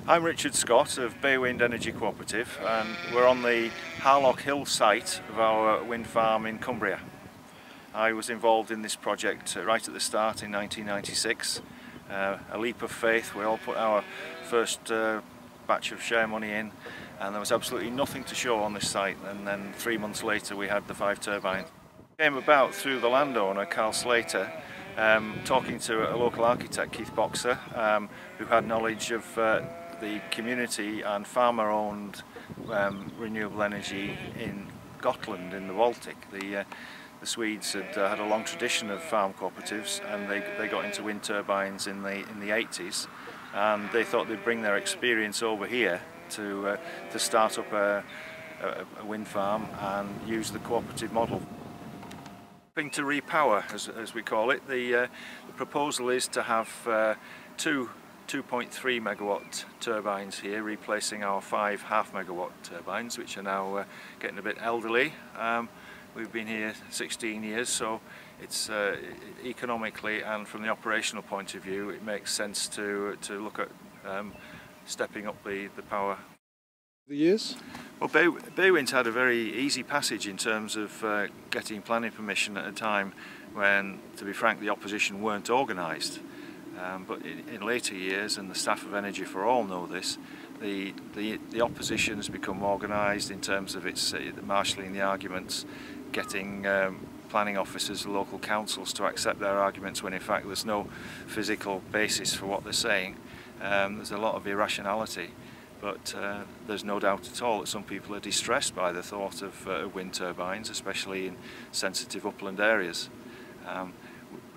I'm Richard Scott of Baywind Energy Cooperative, and we're on the Harlock Hill site of our wind farm in Cumbria. I was involved in this project right at the start in 1996. A leap of faith. We all put our first batch of share money in, and there was absolutely nothing to show on this site, and then 3 months later we had the 5 turbines. It came about through the landowner, Carl Slater, talking to a local architect, Keith Boxer, who had knowledge of the community and farmer-owned renewable energy in Gotland in the Baltic. The Swedes had a long tradition of farm cooperatives, and they got into wind turbines in the 80s, and they thought they'd bring their experience over here to start up a wind farm and use the cooperative model. To repower, as we call it, the proposal is to have two 2.3 megawatt turbines here, replacing our 5 half megawatt turbines, which are now getting a bit elderly. We've been here 16 years, so it's economically and from the operational point of view it makes sense to look at stepping up the power. The years? Well, Baywind's had a very easy passage in terms of getting planning permission at a time when, to be frank, the opposition weren't organised. But in later years, and the staff of Energy for All know this, the opposition has become organised in terms of its marshalling the arguments, getting planning officers, local councils to accept their arguments when in fact there's no physical basis for what they're saying. There's a lot of irrationality, but there's no doubt at all that some people are distressed by the thought of wind turbines, especially in sensitive upland areas.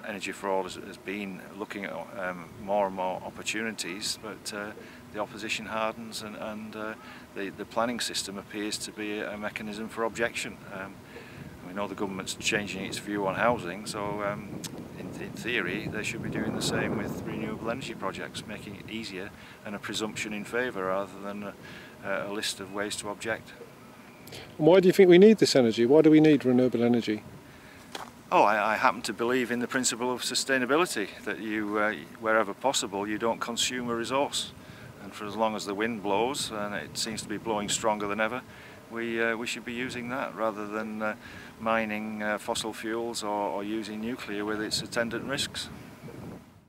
Energy for All has been looking at more and more opportunities, but the opposition hardens, and the planning system appears to be a mechanism for objection. We know the government's changing its view on housing, so in theory they should be doing the same with renewable energy projects, making it easier and a presumption in favour rather than a list of ways to object. And why do you think we need this energy? Why do we need renewable energy? Oh, I happen to believe in the principle of sustainability, that you, wherever possible, you don't consume a resource. And for as long as the wind blows, and it seems to be blowing stronger than ever, we should be using that rather than mining fossil fuels or using nuclear with its attendant risks.